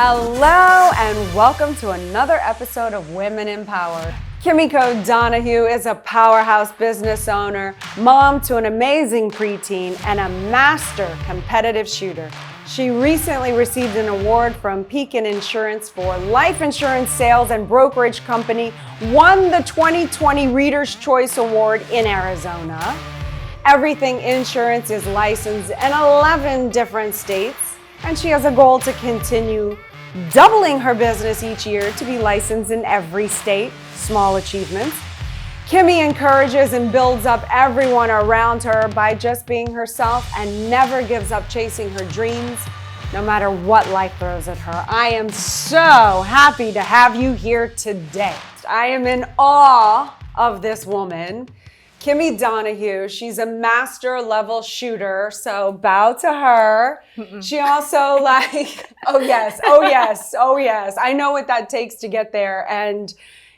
Hello and welcome to another episode of Women Empowered. Kimiko Donahue is a powerhouse business owner, mom to an amazing preteen, and a master competitive shooter. She recently received an award from Pekin Insurance for life insurance sales and brokerage company, won the 2020 Reader's Choice Award in Arizona. Everything Insurance is licensed in 11 different states, and she has a goal to continue doubling her business each year to be licensed in every state. Small achievements. Kimi encourages and builds up everyone around her by just being herself and never gives up chasing her dreams, no matter what life throws at her. I am so happy to have you here today. I am in awe of this woman, Kimiko Donahue. She's a master level shooter, so bow to her. She also oh yes. I know what that takes to get there, and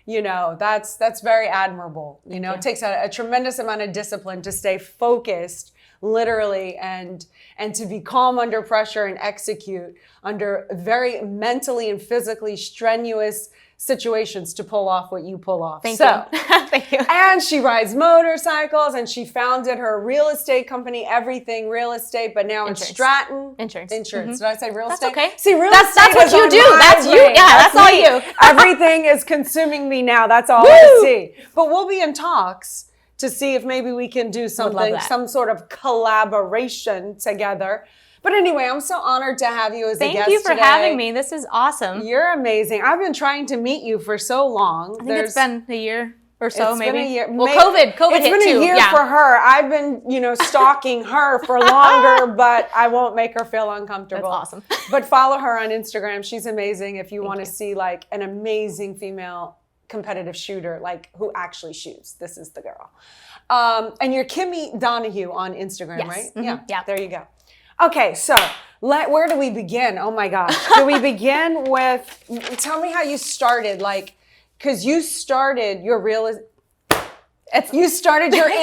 you know, that's very admirable. You know, it takes a tremendous amount of discipline to stay focused, literally, and to be calm under pressure and execute under very mentally and physically strenuous situations to pull off what you pull off. Thank you. Thank you. And she rides motorcycles, and she founded her real estate company, Everything Real Estate, but now it's Stratton Insurance. Did I say real estate? Okay. See, that's what you do. That's you. Yeah, that's all you. Everything is consuming me now. That's all I see. But we'll be in talks to see if maybe we can do something, some sort of collaboration together. But anyway, I'm so honored to have you as a guest today. Thank you for having me. This is awesome. You're amazing. I've been trying to meet you for so long. I think it's been a year or so, maybe. Been a year. Well, COVID hit too. It's been a year for her. I've been, stalking her for longer, but I won't make her feel uncomfortable. That's awesome. But follow her on Instagram. She's amazing if you want to see like an amazing female competitive shooter, like who actually shoots. This is the girl. And you're Kimiko Donahue on Instagram, right? Yeah. There you go. Okay, so where do we begin? Oh my gosh. Do we begin with, tell me how you started, because you started your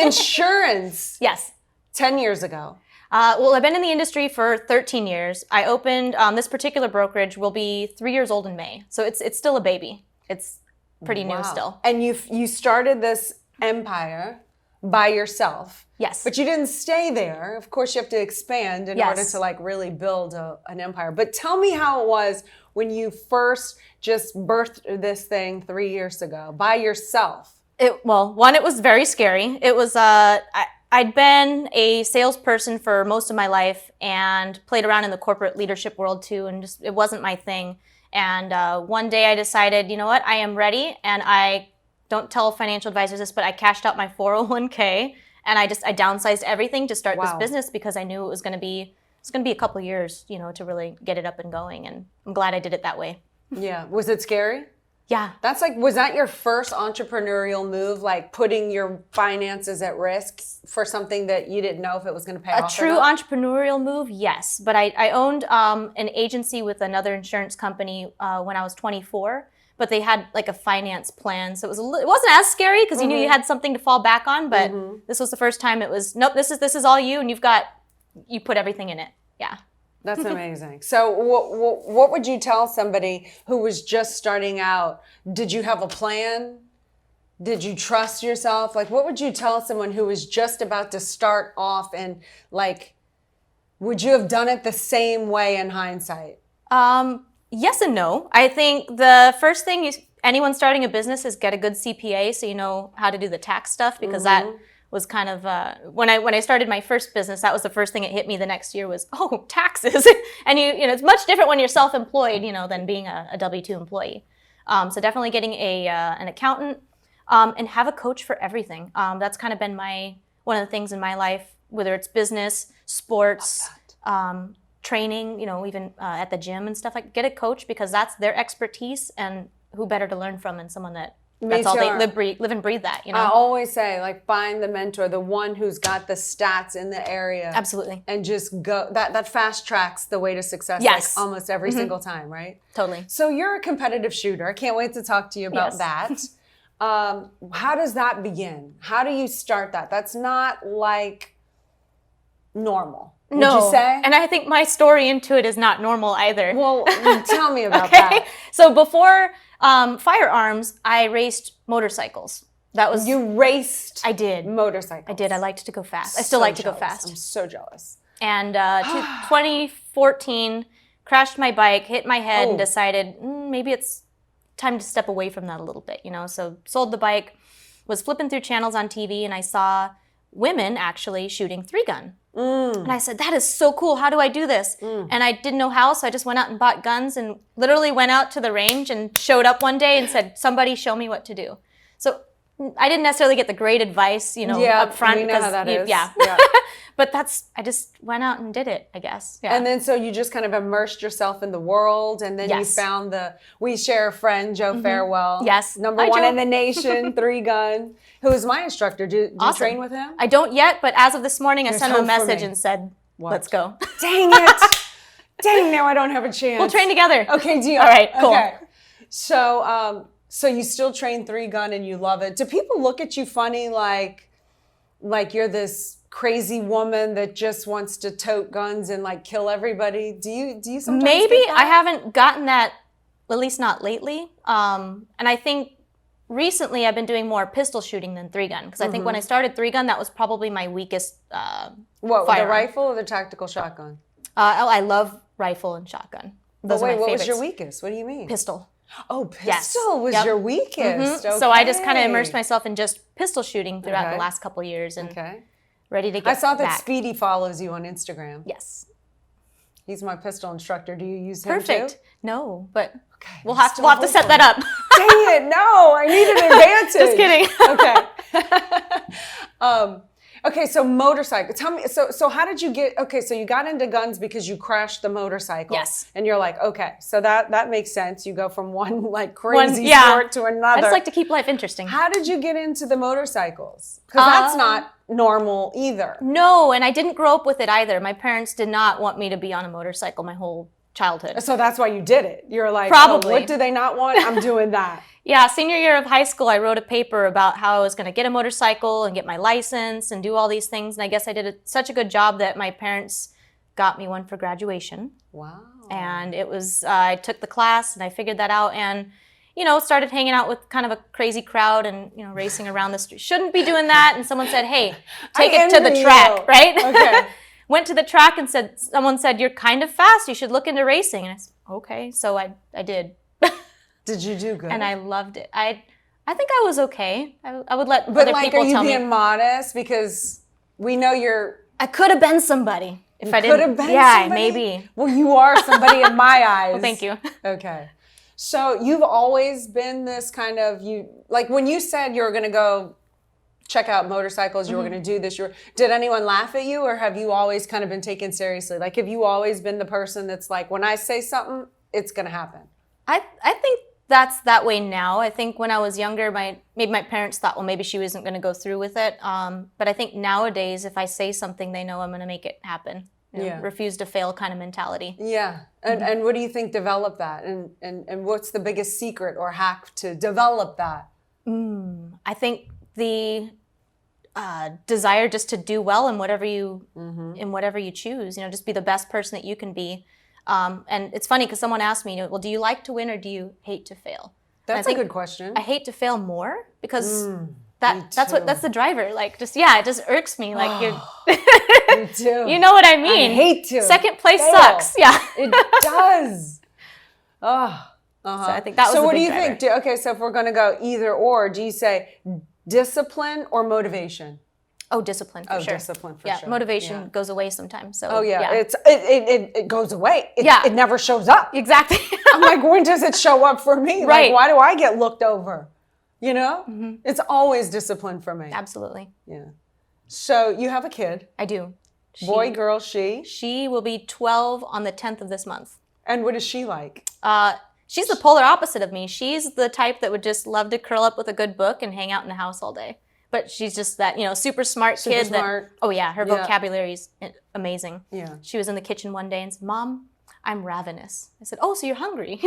insurance. Yes. 10 years ago. Well, I've been in the industry for 13 years. I opened, this particular brokerage will be 3 years old in May. So it's still a baby. It's pretty new still. And you started this empire by yourself. Yes. But you didn't stay there. Of course, you have to expand in order to really build an empire. But tell me how it was when you first just birthed this thing 3 years ago by yourself. It was very scary. It was, I'd been a salesperson for most of my life and played around in the corporate leadership world too, and just it wasn't my thing. And one day I decided, you know what, I am ready, and I don't tell financial advisors this, but I cashed out my 401k and I downsized everything to start this business because I knew it was going to be a couple of years, to really get it up and going. And I'm glad I did it that way. Yeah. Was it scary? Yeah. Was that your first entrepreneurial move, like putting your finances at risk for something that you didn't know if it was going to pay off? A true entrepreneurial move, yes. But I owned an agency with another insurance company when I was 24. But they had like a finance plan, so it wasn't as scary because you knew you had something to fall back on. But this was the first time it was, nope, this is all you, and you put everything in it. Yeah. That's amazing. So what would you tell somebody who was just starting out? Did you have a plan? Did you trust yourself? Like, what would you tell someone who was just about to start off, and would you have done it the same way in hindsight? Yes and no. I think the first thing anyone starting a business is get a good CPA so you know how to do the tax stuff, because that was kind of when I started my first business, that was the first thing that hit me the next year was, taxes. And it's much different when you're self-employed, than being a W-2 employee. So definitely getting an accountant and have a coach for everything. That's kind of been one of the things in my life, whether it's business, sports, training, even at the gym and stuff. Get a coach because that's their expertise, and who better to learn from than someone that's all they live and breathe that. I always say, find the mentor, the one who's got the stats in the area. Absolutely. And just go. That fast tracks the way to success. Yes. Almost every single time, right? Totally. So you're a competitive shooter. I can't wait to talk to you about that. How does that begin? How do you start that? That's not normal. would you say? And I think my story into it is not normal either. Well, tell me about that. So before firearms, I raced motorcycles. That was You raced I did. motorcycles. I did. I liked to go fast. I still like to go fast. I'm so jealous. And 2014, crashed my bike, hit my head, and decided maybe it's time to step away from that a little bit, So sold the bike, was flipping through channels on TV, and I saw women actually shooting 3-gun. And I said, that is so cool. How do I do this? And I didn't know how, so I just went out and bought guns and literally went out to the range and showed up one day and said, somebody show me what to do. So I didn't necessarily get the great advice, up front. We know how that is. Yeah. But I just went out and did it, I guess. Yeah. And then so you just kind of immersed yourself in the world, and then you found we share a friend, Joe Farewell. Yes. Number one in the nation, 3-gun, who is my instructor. Do you train with him? I don't yet, but as of this morning, I sent him a message and said, let's go. Dang it. Dang, now I don't have a chance. We'll train together. Okay, deal. All right, cool. Okay. So you still train 3-gun and you love it. Do people look at you funny like you're this crazy woman that just wants to tote guns and like kill everybody? Do you sometimes Maybe. get that? I haven't gotten that, at least not lately. And I think recently I've been doing more pistol shooting than 3-gun, because I think when I started 3-gun, that was probably my weakest What, firearm. the rifle or the tactical shotgun? I love rifle and shotgun. Those are my what favorites. was your weakest? What do you mean? Pistol. Oh, pistol was your weakest. Okay. So I just kind of immersed myself in just pistol shooting throughout the last couple of years, and ready to get I saw that back. Speedy follows you on Instagram. Yes. He's my pistol instructor. Do you use him Perfect. too? No, but we'll I'm have to set that up. Dang it, no, I need an advantage. Just kidding. Okay, so motorcycle. Tell me, so how did you get, so you got into guns because you crashed the motorcycle. Yes. And you're like, okay, so that makes sense. You go from one like crazy sport to another. I just like to keep life interesting. How did you get into the motorcycles? Because that's not normal either. No, and I didn't grow up with it either. My parents did not want me to be on a motorcycle my whole childhood. So that's why you did it. You're like, Probably. what do they not want? I'm doing that. Yeah, senior year of high school, I wrote a paper about how I was going to get a motorcycle and get my license and do all these things. And I guess I did such a good job that my parents got me one for graduation. Wow. And it was, I took the class and I figured that out and, started hanging out with kind of a crazy crowd and, racing around the street. Shouldn't be doing that. And someone said, hey, take it to the track, right? Okay. Went to the track and someone said, you're kind of fast. You should look into racing. And I said, okay. So I did. Did you do good? And I loved it. I think I was okay. I would let but other like, people tell me. Are you being modest? Because we know you're... I could have been somebody if I didn't. Could have been yeah, somebody? maybe. Well, you are somebody in my eyes. Well, thank you. Okay. So you've always been this kind of, like when you said you were going to go check out motorcycles, you were going to do this, did anyone laugh at you, or have you always kind of been taken seriously? Like, have you always been the person that's like, when I say something, it's going to happen? I think that's that way now. I think when I was younger, maybe my parents thought, well, maybe she wasn't going to go through with it. But I think nowadays, if I say something, they know I'm going to make it happen. Refuse to fail kind of mentality. Yeah. And what do you think developed that? And what's the biggest secret or hack to develop that? I think the desire just to do well in whatever you choose. Just be the best person that you can be. And it's funny because someone asked me, well, do you like to win or do you hate to fail? That's a good question. I hate to fail more because that's the driver. Like, it just irks me. Like you're. Me too. You know what I mean? I hate to. Second place fail. sucks. Yeah. It does. Oh. Uh-huh. So I think that was. So a what big do you driver. think? Okay, so if we're going to go either or, do you say discipline or motivation? Oh, discipline for sure. Discipline for sure. sure. Motivation goes away sometimes. So. Oh yeah. It goes away. It never shows up. Exactly. I'm like, when does it show up for me? Right. Like, why do I get looked over? It's always discipline for me. Absolutely. Yeah. So you have a kid. I do. Boy, girl, she? She will be 12 on the 10th of this month. And what is she like? She's the polar opposite of me. She's the type that would just love to curl up with a good book and hang out in the house all day. But she's just that, super smart kid. Smart. Oh yeah, her vocabulary is amazing. Yeah. She was in the kitchen one day and said, Mom, I'm ravenous. I said, oh, so you're hungry.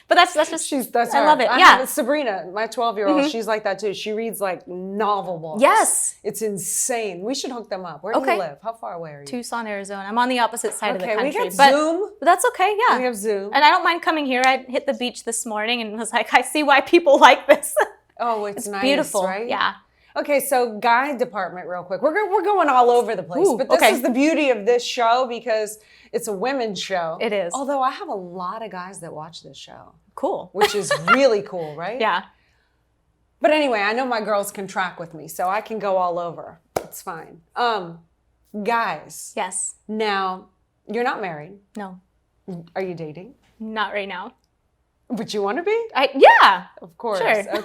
But that's just That's I her. love it. I Yeah. have Sabrina, my 12-year-old, she's like that too. She reads like novel books. Yes. It's insane. We should hook them up. Where do you live? How far away are you? Tucson, Arizona. I'm on the opposite side of the country. We got but Zoom. that's okay, yeah. We have Zoom. And I don't mind coming here. I hit the beach this morning and was like, I see why people like this. Oh, it's nice, beautiful, right? Yeah. Okay, so guy department real quick. We're going all over the place, Ooh, but this okay. is the beauty of this show because it's a women's show. It is. Although I have a lot of guys that watch this show. Cool. Which is really cool, right? Yeah. But anyway, I know my girls can track with me, so I can go all over. It's fine. Guys. Yes. Now, you're not married. No. Are you dating? Not right now. But you want to be? Yeah. Of course. Sure.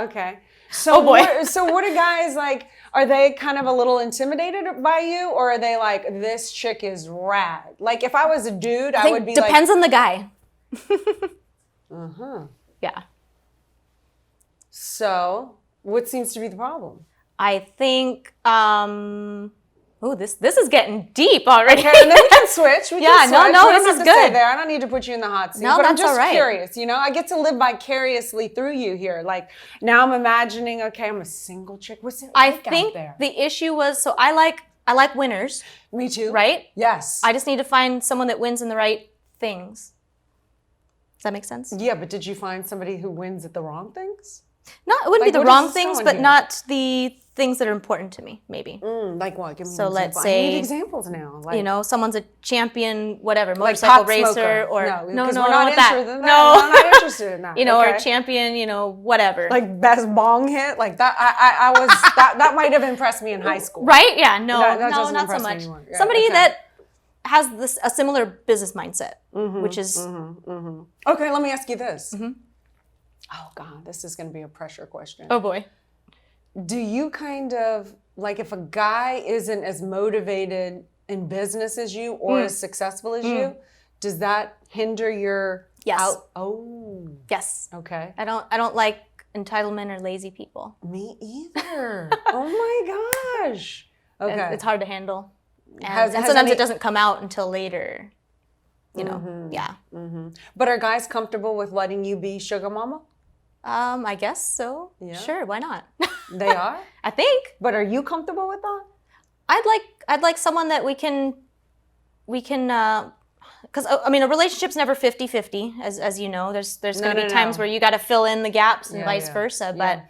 Okay. So Oh boy. What are guys like? Are they kind of a little intimidated by you, or are they like, this chick is rad? Like if I was a dude, I would be like. Depends on the guy. Yeah. So what seems to be the problem? I think. This is getting deep already. Okay, and then we can switch. We can switch. No, We don't this have is to good. stay there. I don't need to put you in the hot seat. No, but I'm that's just all right. curious. I get to live vicariously through you here. Like now, I'm imagining. Okay, I'm a single chick. What's it I like think out there? the issue was so I like winners, Me too. right? Yes. I just need to find someone that wins in the right things. Does that make sense? Yeah, but did you find somebody who wins at the wrong things? No, it wouldn't Like, be the what wrong is things, someone but here? not the things that are important to me, maybe. Like what? Give me So an let's example. I need say, examples now. Like, someone's a champion, whatever, like motorcycle pot racer, smoker. or no, no, we're not that. interested in that. No, I'm not interested in that. or Okay. champion, whatever. Like best bong hit, like that. I was that might have impressed me in high school. Right? Yeah. No, That no, doesn't not so impress me much. anymore. Yeah, Somebody okay. that has a similar business mindset, which is Okay, let me ask you this. Oh God, this is going to be a pressure question. oh boy. Do you kind of like if a guy isn't as motivated in business as you or as successful as you, does that hinder your Yes. Oh, Yes. okay. I don't like entitlement or lazy people. Me either. Oh my gosh. And Okay. it's hard to handle. And, Has sometimes any- it doesn't come out until later. Yeah. But are guys comfortable with letting you be sugar mama? I guess so. Yeah. Sure, why not? They are? I think But are you comfortable with that? I'd like someone that we can because a relationship's never 50-50 as you know. There's going to be times where you got to fill in the gaps and vice versa, but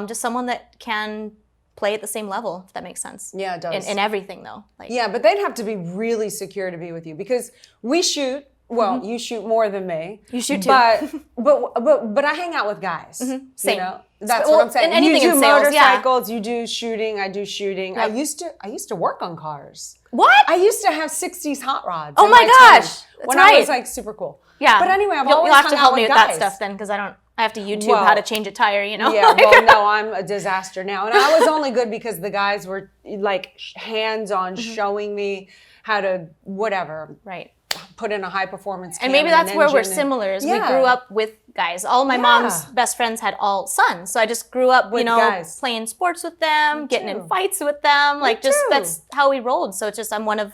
just someone that can play at the same level, if that makes sense. Yeah, it does. In everything though. Like Yeah, but they'd have to be really secure to be with you because we shoot. Well, you shoot more than me. You shoot too. But I hang out with guys. Same. That's Well, what I'm saying. in anything you do in sales, yeah. motorcycles. You do shooting. I do shooting. Yep. I used to work on cars. what? I used to have 60s hot rods. Oh in my gosh, 20s that's when I was right. like super cool. Yeah. But anyway, I've you'll always have to hung help out me with with guys. that stuff then, because I have to YouTube Well, how to change a tire. Yeah, Like- well, no, I'm a disaster now. And I was only good because the guys were like hands-on showing me how to whatever, right. put in a high performance And maybe camera that's where we're engine and- similar. Is Yeah. we grew up with guys. All my mom's best friends had all sons, so I just grew up, With guys. playing sports with them, getting too. in fights with them. Like just too. that's how we rolled. So it's just I'm one of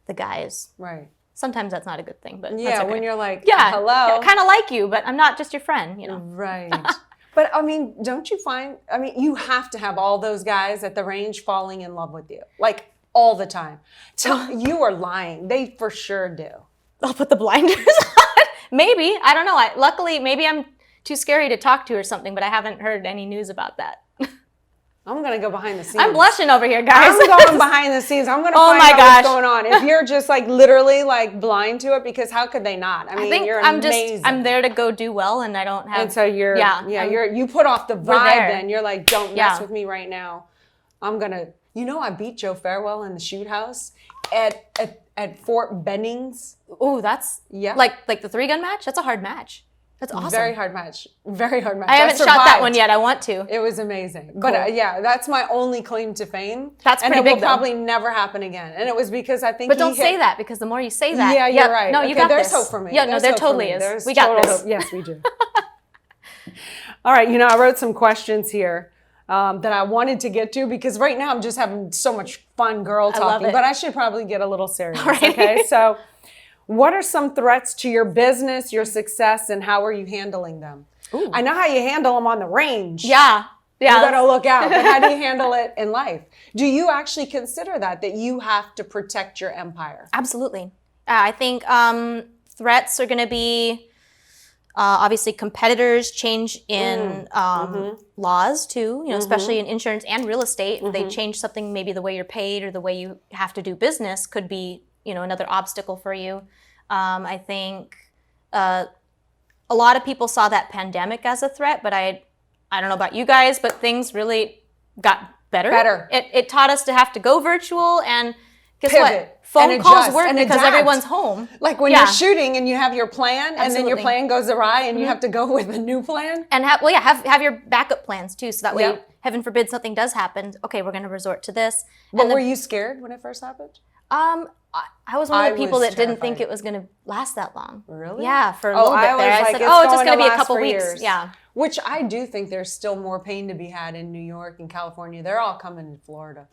the guys. Right. Sometimes that's not a good thing, but Yeah, that's okay. when you're like, yeah, hello. kind of like you, but I'm not just your friend. Right. But I mean, don't you find, you have to have all those guys at the range falling in love with you. Like all the time. You are lying. They for sure do. I'll put the blinders on. Maybe. I don't know. Luckily, maybe I'm too scary to talk to or something, but I haven't heard any news about that. I'm going to go behind the scenes. I'm blushing over here, guys. I'm going behind the scenes. I'm going to Oh find my out gosh. what's going on. If you're just like literally like blind to it, because how could they not? I mean, I think you're I'm amazing. I'm there to go do well, and I don't have. And so you put off the We're vibe there. then. You're like, don't mess Yeah. with me right now. I'm going to, I beat Joe Farewell in the shoot house at Fort Bennings. Oh, that's like the 3-gun match. That's a hard match. That's awesome. Very hard match. Very hard match. I haven't shot that survived. one yet. I want to. It was amazing. But that's my only claim to fame. That's and pretty it big, will though. probably never happen again. And it was because I think But don't say that, because the more you say that, Yeah, you're right. No, Okay, you got there's this. hope for me. Yeah, no, There's there hope for totally me. is. There's We got total this. hope. Yes, we do. All right, I wrote some questions here that I wanted to get to because right now I'm just having so much fun girl I love talking, it. but I should probably get a little serious. All right. Okay, so What are some threats to your business, your success, and how are you handling them? Ooh. I know how you handle them on the range. Yeah. You gotta look out. But how do you handle it in life? Do you actually consider that you have to protect your empire? Absolutely. I think threats are going to be obviously competitors, change in laws too, especially in insurance and real estate. If they change something, maybe the way you're paid or the way you have to do business could be, another obstacle for you. I think a lot of people saw that pandemic as a threat, but I don't know about you guys, but things really got better. It taught us to have to go virtual and guess Pivot. what? Phone calls work because everyone's home. Like when you're shooting and you have your plan and Absolutely. then your plan goes awry and you have to go with a new plan. And have your backup plans too. So that way, heaven forbid something does happen. Okay, we're going to resort to this. But were you scared when it first happened? I was one of the people that didn't think it was going to last that long. Really? Yeah, for a little bit there. I said, it's just going to be a couple weeks. Years. Yeah. Which I do think there's still more pain to be had in New York and California. They're all coming to Florida.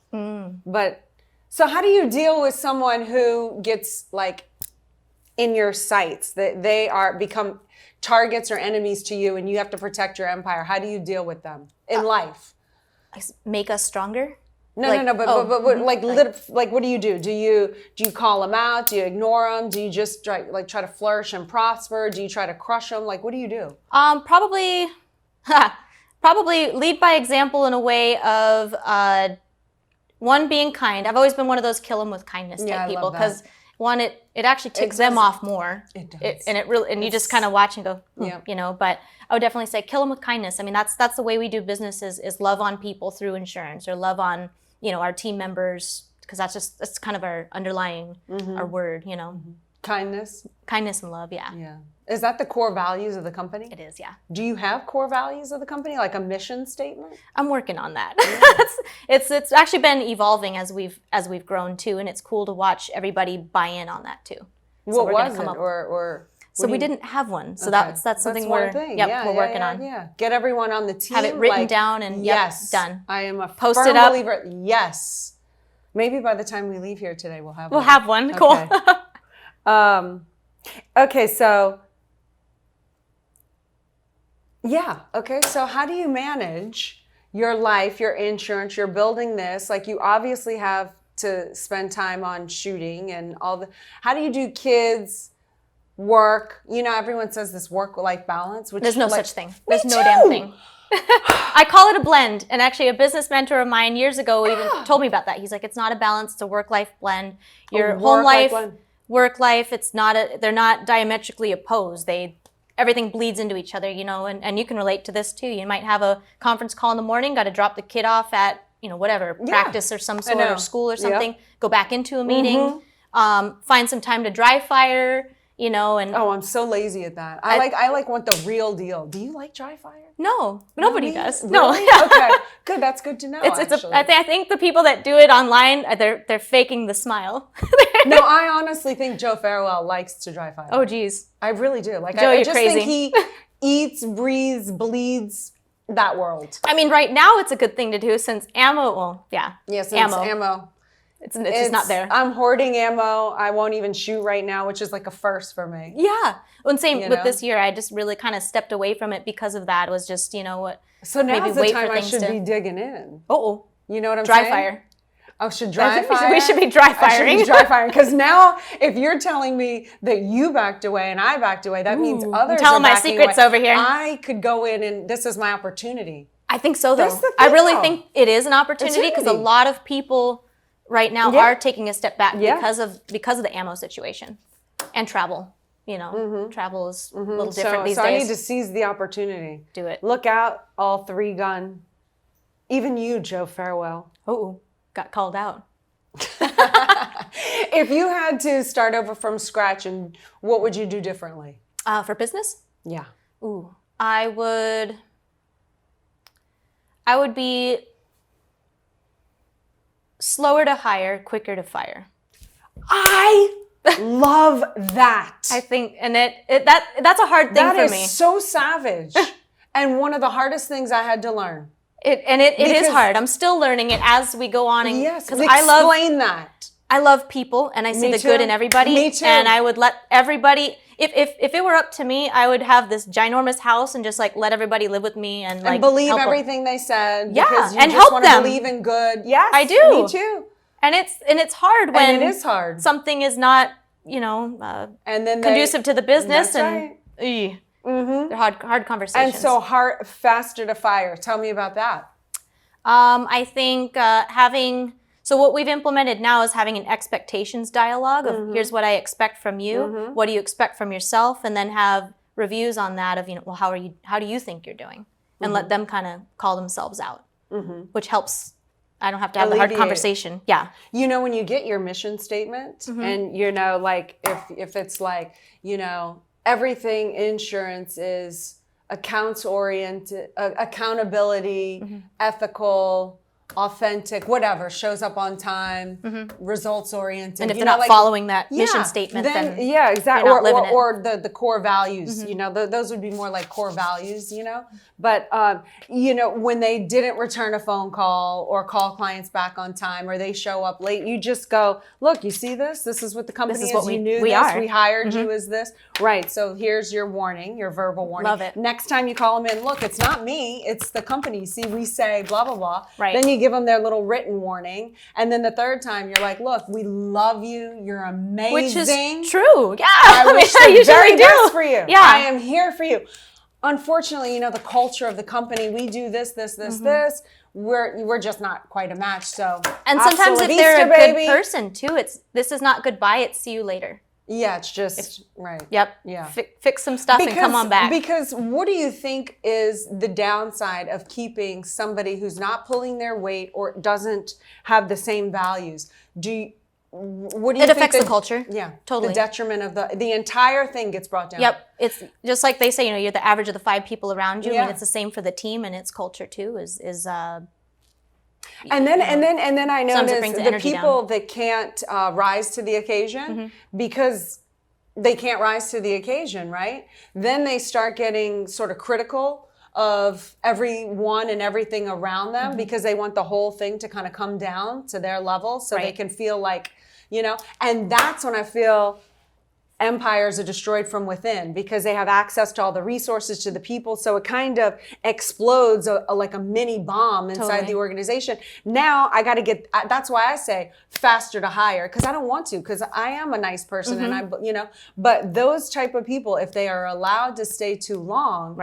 But so how do you deal with someone who gets like in your sights, that they become targets or enemies to you and you have to protect your empire? How do you deal with them in life? Make us stronger? But what do you do? Do you call them out? Do you ignore them? Do you just try to flourish and prosper? Do you try to crush them? Like, what do you do? Probably lead by example in a way of one, being kind. I've always been one of those kill them with kindness type people because one, it actually ticks them off more. It does. And you just kind of watch and go, but I would definitely say kill them with kindness. I mean, that's the way we do business is love on people through insurance or love on, our team members, because that's kind of our underlying, our word, Kindness and love. Yeah. Yeah. Is that the core values of the company? It is. Yeah. Do you have core values of the company, like a mission statement? I'm working on that. Yeah. It's actually been evolving as we've grown too, and it's cool to watch everybody buy in on that too. What was it? Or so we didn't have one. So that's something we're working on. Yeah. Get everyone on the team. Have it written down and done. I am a Post firm it up. believer. Yes. Maybe by the time we leave here today, we'll have one. Cool. Okay, so so how do you manage your life, your insurance? You're building this, like you obviously have to spend time on shooting and how do you do kids, work? Everyone says this work-life balance, which there's no such thing. There's no damn thing. I call it a blend. And actually a business mentor of mine years ago even told me about that. He's like, it's not a balance, it's a work-life blend. Your home life, work life, they're not diametrically opposed. Everything bleeds into each other, and you can relate to this too. You might have a conference call in the morning, got to drop the kid off at, practice or some sort or school or something, go back into a meeting, find some time to dry fire, and I'm so lazy at that. I want the real deal. Do you like dry fire? No, nobody does. Really? No. Okay, good. That's good to know. I think the people that do it online, they're faking the smile. No, I honestly think Joe Farewell likes to dry fire. Oh, geez. I really do. Like, Joe, I just crazy. think he eats, breathes, bleeds that world. I mean, right now it's a good thing to do since ammo. Yes, ammo. It's just not there. I'm hoarding ammo. I won't even shoot right now, which is like a first for me. Yeah. And same with this year. I just really kind of stepped away from it because of that. It was just, what. So now's the time I should be digging in. Oh. You know what I'm saying? Dry fire. Oh, We should be dry firing. Dry firing. Because now, if you're telling me that you backed away and I backed away, that means others are telling my backing secrets away. over here. I could go in and this is my opportunity. I think so, though. That's the thing, I really think it is an opportunity because a lot of people right now are taking a step back because of the ammo situation and travel. Travel is a little different these days. So I need to seize the opportunity. Do it. Look out, all 3-gun. Even you, Joe Farewell. Oh, got called out. If you had to start over from scratch, and what would you do differently? For business? Yeah. Ooh, I would be slower to hire, quicker to fire. I love that. I think, and that's a hard thing for me. That is so savage, and one of the hardest things I had to learn. It is hard. I'm still learning it as we go on. Yes, explain that. I love people and I see Me the too. good in everybody. Me too. And I would let everybody, if it were up to me, I would have this ginormous house and just like let everybody live with me and like believe help everything they said. Yeah, because you and just help want to them. believe in good. Yes, I do. Me too. And it's hard when And it is hard. something is not, And then conducive to the business. That's And right. they're hard conversations. And so faster to fire. Tell me about that. I think so what we've implemented now is having an expectations dialogue of here's what I expect from you, what do you expect from yourself, and then have reviews on that of, well, how do you think you're doing? And let them kind of call themselves out, which helps. I don't have to have the hard conversation. Yeah. When you get your mission statement and, like if it's like, everything insurance is accounts oriented, accountability, ethical, authentic, whatever, shows up on time, results oriented. And if they're not following that mission statement, then yeah, exactly. You're not living it. Or the core values, those would be more like core values, But, when they didn't return a phone call or call clients back on time or they show up late, you just go, look, you see this? This is what the company is. What you knew we this. are. We hired you as this. Right. So here's your warning, your verbal warning. Love it. Next time you call them in, look, it's not me. It's the company. See, we say blah, blah, blah. Right. Then you give them their little written warning. And then the third time you're like, look, we love you. You're amazing. which is true. Yeah. I wish I the usually very do. best for you. Yeah. I am here for you. Unfortunately, the culture of the company, we do this. We're just not quite a match. So, And sometimes if they're a good person too, this is not goodbye, it's see you later. Yeah, it's just right. Yep. Yeah. Fix some stuff and come on back. Because what do you think is the downside of keeping somebody who's not pulling their weight or doesn't have the same values? What do you think? It affects the culture. Yeah, totally. The detriment of the entire thing gets brought down. Yep. It's just like they say, you're the average of the 5 people around you, Yeah. and it's the same for the team and its culture too. And then I notice brings the the energy people that can't rise to the occasion because they can't rise to the occasion, right? Then they start getting sort of critical of everyone and everything around them because they want the whole thing to kind of come down to their level so they can feel like, and that's when I feel empires are destroyed from within because they have access to all the resources, to the people. So it kind of explodes like a mini bomb inside the organization. Now I got to that's why I say faster to hire, because I don't want to, because I am a nice person and but those type of people, if they are allowed to stay too long,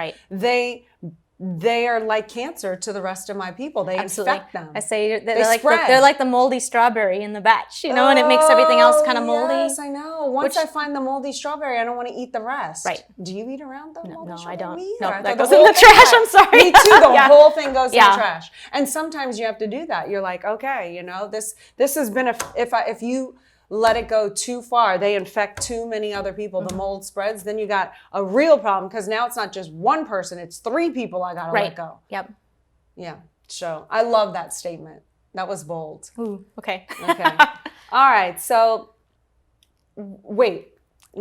they are like cancer to the rest of my people. They infect them. I say they're like the moldy strawberry in the batch, and it makes everything else kind of moldy. Yes, I know. Once I find the moldy strawberry, I don't want to eat the rest. Right. Do you eat around the moldy strawberry? I don't. Me No, either. that goes in the trash. I'm sorry. Me too. The whole thing goes in the trash. And sometimes you have to do that. You're like, okay, this has been if you let it go too far, they infect too many other people, the mold spreads, then you got a real problem because now it's not just one person, it's 3 people I gotta let go. Yep. Yeah. So I love that statement. That was bold. Ooh, okay. Okay. All right. So wait,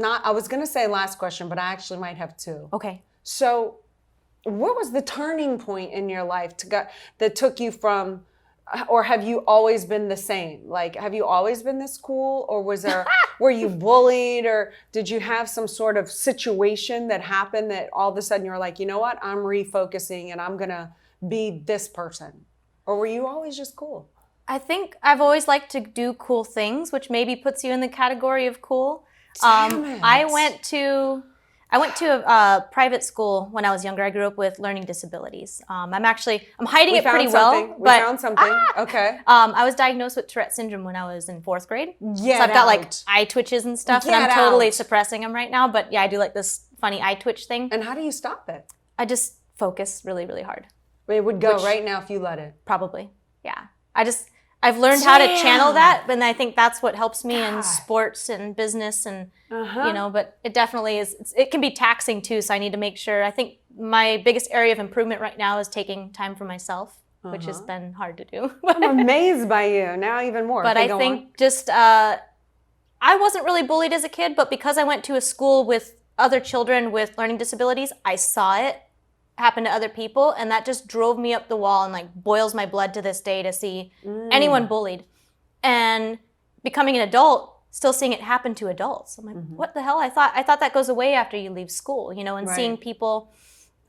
I was gonna say last question, but I actually might have 2. Okay. So what was the turning point in your life that took you from, or have you always been the same? Like, have you always been this cool, or were you bullied, or did you have some sort of situation that happened that all of a sudden you were like, you know what, I'm refocusing and I'm gonna be this person? Or were you always just cool? I think I've always liked to do cool things, which maybe puts you in the category of cool. I went to a private school when I was younger. I grew up with learning disabilities. I'm hiding it pretty well. We found something. Okay. I was diagnosed with Tourette syndrome when I was in 4th grade. So I've got like eye twitches and stuff, and I'm totally suppressing them right now. But yeah, I do like this funny eye twitch thing. And how do you stop it? I just focus really, really hard. It would go right now if you let it. Probably. Yeah. I've learned how to channel that, and I think that's what helps me in sports and business and, but it definitely is, it can be taxing too, so I need to make sure. I think my biggest area of improvement right now is taking time for myself, which has been hard to do. I'm amazed by you, now even more. But I think I wasn't really bullied as a kid, but because I went to a school with other children with learning disabilities, I saw it happen to other people, and that just drove me up the wall and like boils my blood to this day to see anyone bullied. And becoming an adult, still seeing it happen to adults. I'm like, what the hell? I thought that goes away after you leave school, you know, and seeing people,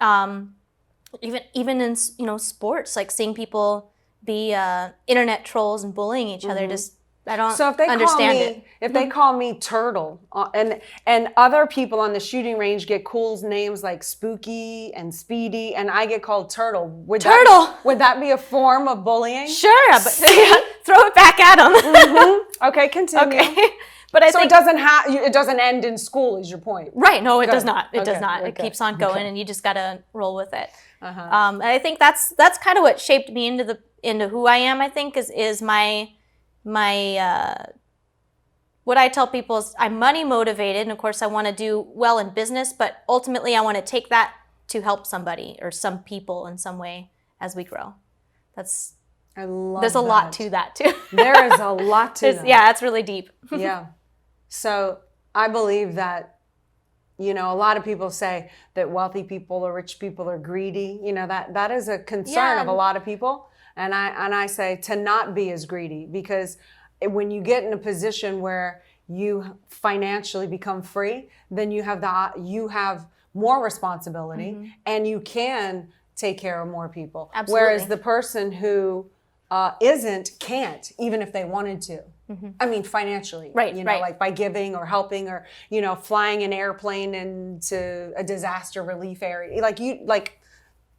even in, you know, sports, like seeing people be internet trolls and bullying each other. Just, I don't understand it. If they call me Turtle, and other people on the shooting range get cool names like Spooky and Speedy, and I get called Turtle, would that be a form of bullying? Sure, but throw it back at them. Okay, continue. Okay. But I think it doesn't end in school, is your point. Right. No, it does not. It does not. It keeps on going, and you just got to roll with it. And I think that's kind of what shaped me into who I am, I think, is my what I tell people is I'm money motivated, and of course I want to do well in business, but ultimately I want to take that to help somebody or some people in some way as we grow. There's a lot to that too. There is a lot to that. Yeah, that's really deep. Yeah. So I believe that, you know, a lot of people say that wealthy people or rich people are greedy. You know, that is a concern of a lot of people. And I say to not be as greedy, because when you get in a position where you financially become free, then you have more responsibility and you can take care of more people. Absolutely. Whereas the person who can't, even if they wanted to. I mean, financially, right? You know, like by giving or helping or, you know, flying an airplane into a disaster relief area.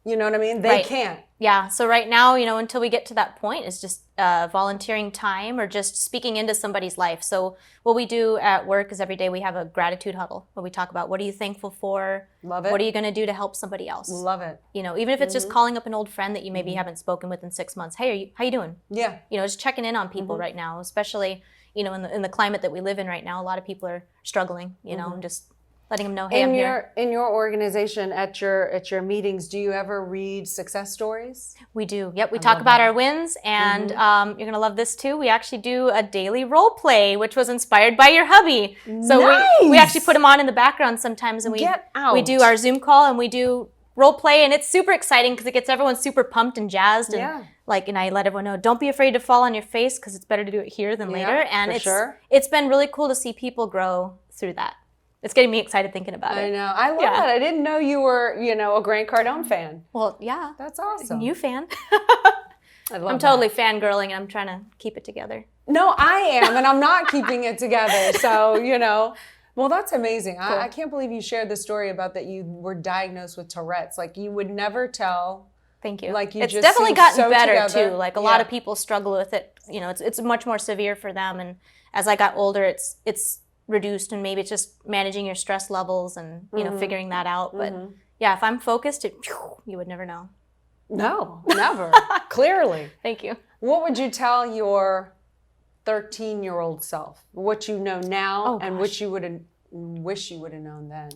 You know what I mean? They can't. Yeah. So right now, you know, until we get to that point, is just volunteering time or just speaking into somebody's life. So what we do at work is every day we have a gratitude huddle where we talk about what are you thankful for? Love it. What are you going to do to help somebody else? Love it. You know, even if it's just calling up an old friend that you maybe haven't spoken with in 6 months. Hey, how you doing? Yeah. You know, just checking in on people right now, especially, you know, in the climate that we live in right now. A lot of people are struggling, you know, and just letting them know, hey, I'm here. In your organization, at your meetings, do you ever read success stories? We do. Yep. We talk about our wins, and you're going to love this too. We actually do a daily role play, which was inspired by your hubby. So we actually put them on in the background sometimes, and we do our Zoom call and we do role play, and it's super exciting because it gets everyone super pumped and jazzed. And and I let everyone know, don't be afraid to fall on your face because it's better to do it here than later. And it's been really cool to see people grow through that. It's getting me excited thinking about it. I know. I love it. I didn't know you were, you know, a Grant Cardone fan. Well, yeah. That's awesome. New fan. I'm totally fangirling, and I'm trying to keep it together. No, I am, and I'm not keeping it together. So, you know, well, that's amazing. Cool. I can't believe you shared the story about that you were diagnosed with Tourette's. Like, you would never tell. Thank you. Like, it's definitely gotten better too. Like, a lot of people struggle with it. You know, it's much more severe for them. And as I got older, it's reduced, and maybe it's just managing your stress levels and you know figuring that out. But yeah, if I'm focused, you would never know. No, never. Clearly. Thank you. What would you tell your 13-year-old self? What you know now and what you wish you would have known then?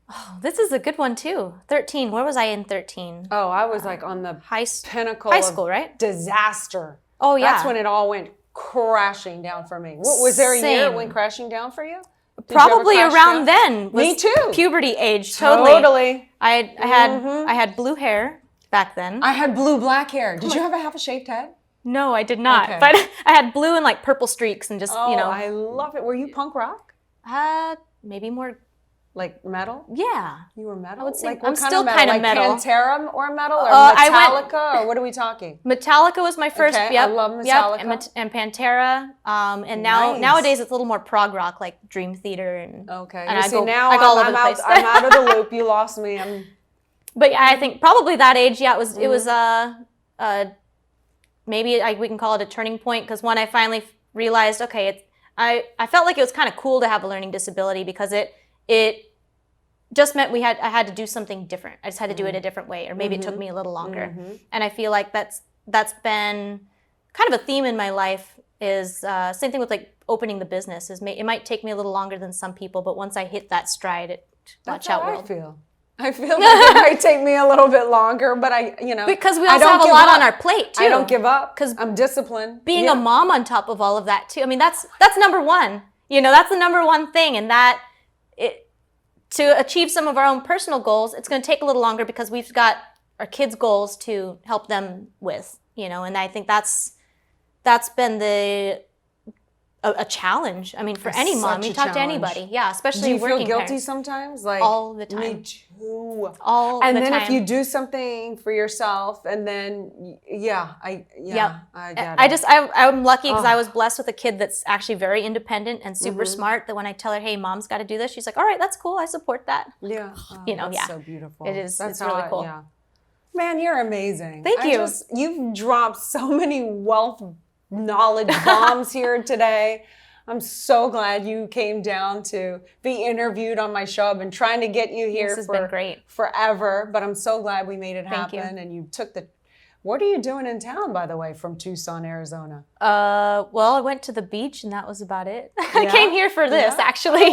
Oh, this is a good one too. 13. Where was I in 13? Oh, I was like on the pinnacle high school, right? Disaster. Oh, yeah. That's when it all went crashing down for me. Was there a year it went crashing down for you? Probably around then. Me too. Puberty age. Totally. I had blue hair back then. I had black hair. Did you have a half a shaved head? No, I did not. Okay. But I had blue and like purple streaks and just, you know. I love it. Were you punk rock? Maybe more. Like metal? Yeah. You were metal? I would say like I'm still kind of metal. Pantera or metal? Or Metallica? Or what are we talking? Metallica was my first. Okay, yep, I love Metallica. Yep, and Pantera. And nowadays it's a little more prog rock, like Dream Theater. And, okay. And I go I'm out of the loop. You lost me. But yeah, I think probably that age, it was maybe we can call it a turning point, because when I finally realized, okay, I felt like it was kind of cool to have a learning disability, because it just meant I had to do something different. I just had to do it a different way, or maybe it took me a little longer. And I feel like that's been kind of a theme in my life, is same thing with like opening the business. It might take me a little longer than some people, but once I hit that stride, watch out, world. I feel like it might take me a little bit longer, but because we also have a lot on our plate too. I don't give up because I'm disciplined. Being a mom on top of all of that too. I mean, that's number one. You know, that's the number one thing, and to achieve some of our own personal goals, it's going to take a little longer because we've got kids' goals to help them with, you know, and I think that's been a challenge. I mean, for any mom, you talk to anybody, especially do you working feel guilty parents. Sometimes? Like all the time. Me too. All and the then time. if you do something for yourself, and then I get it. I'm lucky because I was blessed with a kid that's actually very independent and super smart. That when I tell her, "Hey, mom's got to do this," she's like, "All right, that's cool. I support that." Yeah, you know, that's so beautiful. It is. That's it's really cool. Yeah. Man, you're amazing. Thank you. You've dropped so many wealth knowledge bombs here today. I'm so glad you came down to be interviewed on my show. I've been trying to get you here been great. Forever, but I'm so glad we made it Thank happen. And you took what are you doing in town, by the way, from Tucson, Arizona? Well, I went to the beach and that was about it. Yeah? I came here for this, actually.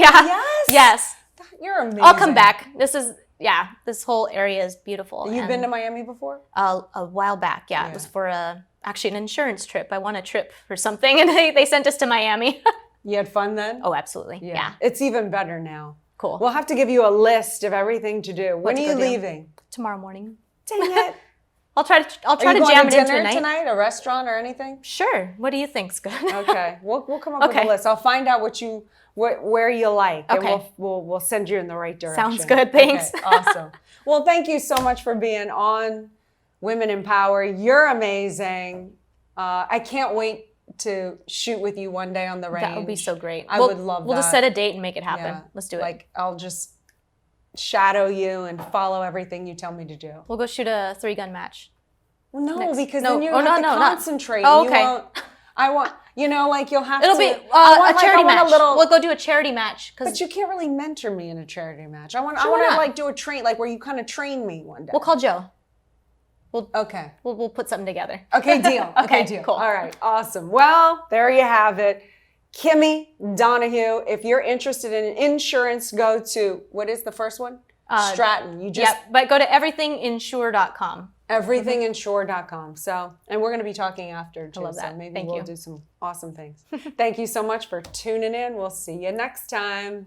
Yes. You're amazing. I'll come back. This whole area is beautiful. You've been to Miami before? A while back, It was for actually an insurance trip. I won a trip for something, and they sent us to Miami. You had fun then? Oh, absolutely. Yeah. It's even better now. Cool. We'll have to give you a list of everything to do. When are you leaving? Tomorrow morning. Dang it. I'll try to Are you jam going it to into dinner a night. tonight, a restaurant or anything? Sure. What do you think's good? Okay. We'll come up with a list. I'll find out where you like. Okay. And we'll send you in the right direction. Sounds good. Thanks. Okay, awesome. Well, thank you so much for being on Women in Power. You're amazing. I can't wait to shoot with you one day on the range. That would be so great. I would love that. We'll just set a date and make it happen. Yeah. Let's do it. Like, I'll just shadow you and follow everything you tell me to do. We'll go shoot a 3-gun match. Well, no, Next. because No. then you Oh, have no, to no, concentrate. Oh, okay. You won't, I want, like you'll have It'll to. be a charity match. Little, We'll go do a charity match. but you can't really mentor me in a charity match. I want Sure, why to not? like do a train, like where you kind of train me one day. We'll call Joe. Okay. We'll put something together. Okay, deal. Okay, deal. cool. All right, awesome. Well, there you have it. Kimi Donahue. If you're interested in insurance, go to, what is the first one? Stratton. You just but go to everythinginsure.com. Everythinginsure.com. And we're going to be talking after too. I love that. So maybe Thank we'll you. do some awesome things. Thank you so much for tuning in. We'll see you next time.